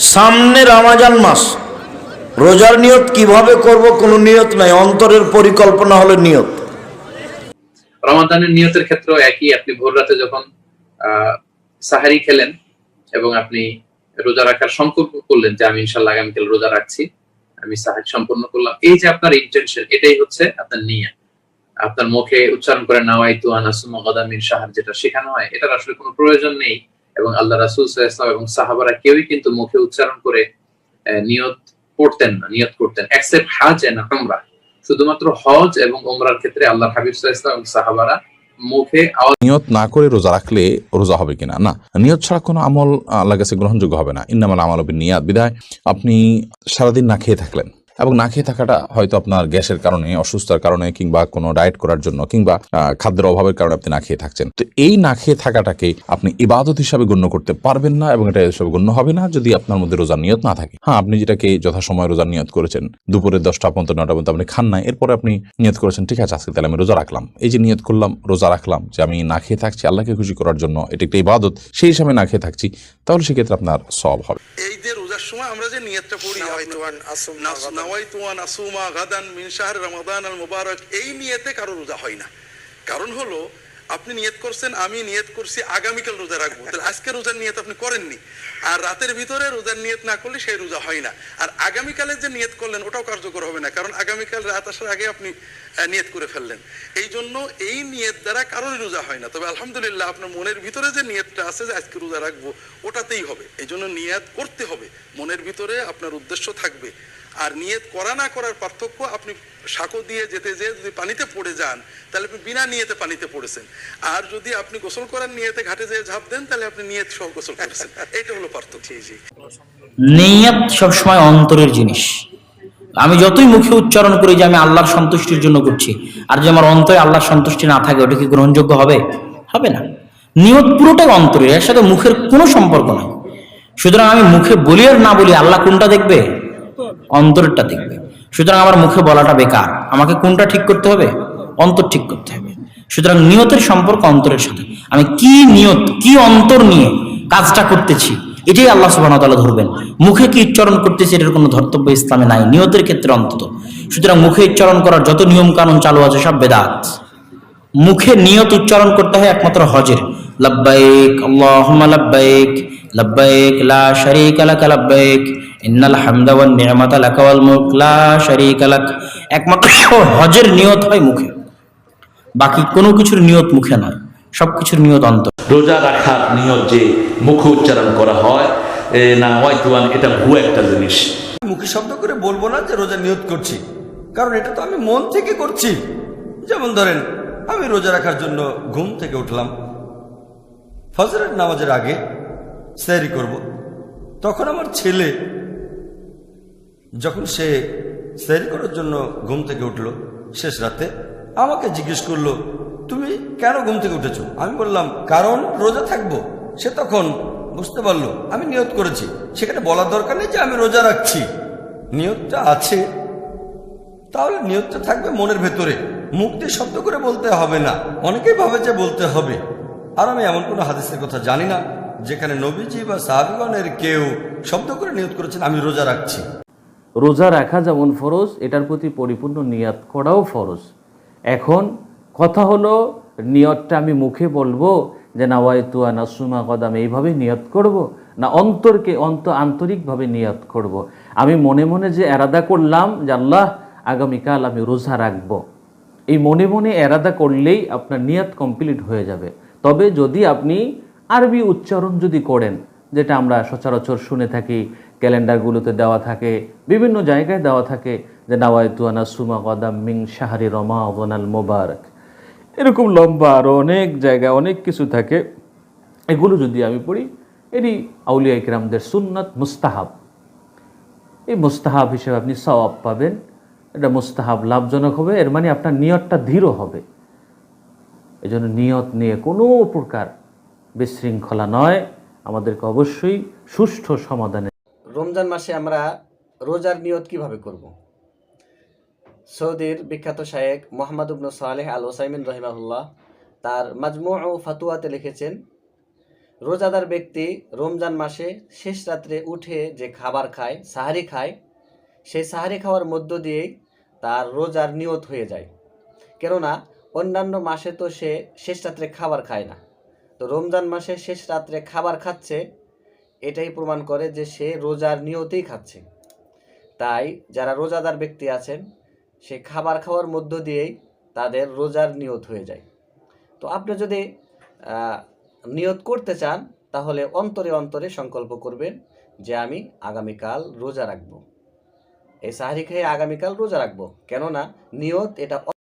সামনে রমজান মাস, রোজার নিয়ত কিভাবে করব? কোনো নিয়ত নাই, অন্তরের পরিকল্পনা হলো নিয়ত। রমাদানের নিয়তের ক্ষেত্রেও একই। আপনি ভোর রাতে যখন সাহারি খেলেন এবং আপনি রোজা রাখার সংকল্প করলেন যে আমি ইনশাআল্লাহ আগামীকাল রোজা রাখছি, আমি সাহারি সম্পন্ন করলাম, এই যে আপনার ইন্টেনশন, এটাই হচ্ছে আপনার নিয়ত। আপনার মুখে উচ্চারণ করে নাওয়াইতু আন আসুমা গাদাম মিন শাহর যেটা শেখানো হয়, এটার আসলে কোনো প্রয়োজন নেই। এবং আল্লাহ রাসূল সাল্লাল্লাহু আলাইহি ওয়াসাল্লাম এবং সাহাবারা কেউই কিন্তু মুখে উচ্চারণ করে নিয়ত পড়তেন না, নিয়ত করতেন, এক্সেপ্ট হাজ এন্ড উমরা। শুধুমাত্র হজ এবং উমরার ক্ষেত্রে আল্লাহর হাবিব সাল্লাল্লাহু আলাইহি ওয়াসাল্লাম এবং সাহাবারা মুখে নিয়ত না করে রোজা রাখলে রোজা হবে কিনা? না, নিয়ত ছাড়া কোনো আমল আল্লাহর কাছে গ্রহণযোগ্য হবে না। ইন্নামাল আমালু বিন্নিয়াত। বিধায় আপনি সারাদিন না খেয়ে থাকলেন, এবং না খেয়ে থাকাটা হয়তো আপনার গ্যাসের কারণে, অসুস্থতার কারণে, কিংবা কোনো ডায়েট করার জন্য, কিংবা খাদ্যের অভাবের কারণে আপনি না খেয়ে থাকছেন। তো এই না খেয়ে থাকাটাকে আপনি ইবাদত হিসাবে গণ্য করতে পারবেন না, এবং এটা হিসাবে গণ্য হবে না যদি আপনার মধ্যে রোজার নিয়ত না থাকে। হ্যাঁ, আপনি যেটাকে যথাসময় রোজার নিয়ত করেছেন, দুপুরে 10টা পর্যন্ত 9টা পর্যন্ত আপনি খান নাই, এরপরে আপনি নিয়ত করেছেন ঠিক আছে আজকে তাহলে আমি রোজা রাখলাম। এই যে নিয়ত করলাম, রোজা রাখলাম, যে আমি না খেয়ে থাকছি আল্লাহকে খুশি করার জন্য, এটা একটা ইবাদত, সেই হিসাবে না খেয়ে থাকছি, তাহলে সেক্ষেত্রে আপনার সওয়াব হবে। এই যে রোজার সময় আমরা যে নিয়তটা পড়ি, নাওয়াইতু আন আসুমা গাদান মিন শাহর রমাদান আল মুবারক, এই নিয়তে কারো রোজা হয় না। কারণ হলো আপনি নিয়ত করছেন আমি নিয়ত করছি আগামীকাল রোজা রাখবো, তাহলে আজকে রোজার নিয়ত আপনি করেননি। আর রাতের ভিতরে রোজার নিয়ত না করলে সেই রোজা হয় না। আর আগামীকালের যে নিয়ত করলেন ওটাও কার্যকর হবে না, কারণ আগামীকাল রাত আসার আগে আপনি নিয়ত করে ফেললেন। এই জন্য এই নিয়ত দ্বারা কারোর রোজা হয় না। তবে আলহামদুলিল্লাহ আপনার মনের ভিতরে যে নিয়তটা আছে যে আজকে রোজা রাখবো, ওটাতেই হবে। এই জন্য নিয়ত করতে হবে, মনের ভিতরে আপনার উদ্দেশ্য থাকবে। আর নিয়ত করা না করার পার্থক্য, আপনি সাঁকো দিয়ে যেতে যেয়ে যদি পানিতে পড়ে যান তাহলে আপনি বিনা নিয়তে পানিতে পড়েছেন, আর যদি আপনি গোসল করার নিয়তে ঘাটে যেয়ে ঝাঁপ দেন তাহলে আপনি নিয়ত সহ গোসল করেছেন। এইটা হলো পার্থক্য। নিয়ত সবসময় অন্তরের জিনিস। আমি যতই মুখে উচ্চারণ করি যে আমি আল্লাহর সন্তুষ্টির জন্য করছি, আর যে আমার অন্তরে আল্লাহর সন্তুষ্টি না থাকে, ওটা কি গ্রহণযোগ্য হবে? হবে না। নিয়ত পুরোটাই অন্তরের, এর সাথে মুখের কোনো সম্পর্ক নাই। সুতরাং আমি মুখে বলি আর না বলি, আল্লাহ কোনটা দেখবে? অন্তরটা দেখবে। সুতরাং আমার মুখে বলাটা বেকার, আমাকে কোনটা ঠিক করতে হবে? অন্তর ঠিক করতে হবে। সুতরাং নিয়তের সম্পর্ক অন্তরের সাথে। আমি কি নিয়ত, কি অন্তর নিয়ে কাজটা করতেছি, এটাই আল্লাহ সুবহানাহু ওয়া তাআলা ধরবেন। মুখে কি উচ্চারণ করতেছি এটার কোনো ধর্তব্য ইসলামে নাই, নিয়তের ক্ষেত্রে অন্তত। সুতরাং মুখে উচ্চারণ করার যত নিয়ম কানুন চালু আছে সব বেদাত। মুখে নিয়ত উচ্চারণ করতে হয় একমাত্র হজের, লাব্বাইক আল্লাহুম্মা লাব্বাইক, লাব্বাইক লা শারীকা লাক লাব্বাইক, ইন্নাল হামদা ওয়ান নি'মাতা লাকা ওয়াল মুলক লা শারীকা লাক। একমাত্র হজের নিয়ত হয় মুখে, বাকি কোনো কিছুর নিয়ত মুখে নয়, সবকিছুর নিয়ত অন্তর। রোজা রাখার নিয়ত যে মুখে উচ্চারণ করা হয় না ওয়াইতুয়ান, এটা ভুয়া একটা জিনিস। মুখে শব্দ করে বলবো না যে রোজা নিয়ত করছি, কারণ এটা তো আমি মন থেকে করছি। যেমন ধরেন আমি রোজা রাখার জন্য ঘুম থেকে উঠলাম, ফজরের নামাজের আগে সেহরি করব, তখন আমার ছেলে যখন সে সেহরি করার জন্য ঘুম থেকে উঠলো শেষ রাতে, আমাকে জিজ্ঞেস করলো তুমি কেন ঘুম থেকে উঠেছো? আমি বললাম কারণ রোজা থাকবো। সে তখন বুঝতে পারলো আমি নিয়ত করেছি। সেখানে বলার দরকার নেই যে আমি রোজা রাখছি, নিয়তটা আছে, তাহলে নিয়তটা থাকবে মনের ভেতরে, মুখ দিয়ে শব্দ করে বলতে হবে না। অনেকেই ভাবে যে বলতে হবে, আর আমি এমন কোনো হাদিসের কথা জানি না যেখানে নবীজি বা সাহাবীগণের কেউ শব্দ করে নিয়ত করেছেন আমি রোজা রাখছি। রোজা রাখা যেমন ফরজ, এটার প্রতি পরিপূর্ণ নিয়ত করাও ফরজ। এখন কথা হলো নিয়তটা আমি মুখে বলবো যে নাওয়াইতু আন আসুমা গাদাম, এইভাবে নিয়ত করব, না আন্তরিকভাবে নিয়ত করব। আমি মনে মনে যে এরাদা করলাম যে আল্লাহ আগামীকাল আমি রোজা রাখবো, এই মনে মনে এরাদা করলেই আপনার নিয়ত কমপ্লিট হয়ে যাবে। তবে যদি আপনি আরবি উচ্চারণ যদি করেন, যেটা আমরা সচরাচর শুনে থাকি, ক্যালেন্ডারগুলোতে দেওয়া থাকে, বিভিন্ন জায়গায় দেওয়া থাকে যে নাওয়াইতু আন আসুমা গাদাম মিন শাহরি রমাদান আল মুবারক, এরকম লম্বা আরও অনেক জায়গায় অনেক কিছু থাকে, এগুলো যদি আমি পড়ি, এটি আউলিয়া ইকরামদের সুন্নাত, মুস্তাহাব। এই মুস্তাহাব হিসেবে আপনি সওয়াব পাবেন, এটা মুস্তাহাব লাভজনক হবে, এর মানে আপনার নিয়তটা দৃঢ় হবে। এই জন্য নিয়ত নিয়ে কোনো প্রকার বিশৃঙ্খলা নয়, আমাদেরকে অবশ্যই সুষ্ঠু সমাধানে। রমজান মাসে আমরা রোজার নিয়ত কিভাবে করব? সৌদির বিখ্যাত শায়েখ মোহাম্মদ ইবনে সালেহ আল উসাইমিন রহিমাহুল্লাহ তার মাজমু' ফাতুয়াতে লিখেছেন, রোজাদার ব্যক্তি রমজান মাসে শেষ রাত্রে উঠে যে খাবার খায়, সাহারি খায়, সেই সাহারি খাওয়ার মধ্য দিয়েই তার রোজার নিয়ত হয়ে যায়। কেননা অন্যান্য মাসে তো সে শেষ রাত্রে খাবার খায় না, তো রমজান মাসে শেষ রাত্রে খাবার খাচ্ছে, এটাই প্রমাণ করে যে সে রোজার নিয়তেই খাচ্ছে। তাই যারা রোজাদার ব্যক্তি আছেন, সে খাবার খাওয়ার মধ্য দিয়েই তাদের রোজার নিয়ত হয়ে যায়। তো আপনি যদি নিয়ত করতে চান, তাহলে অন্তরে অন্তরে সংকল্প করবেন যে আমি আগামীকাল রোজা রাখবো, এই সাহারি খেয়ে আগামীকাল রোজা রাখবো। কেননা নিয়ত এটা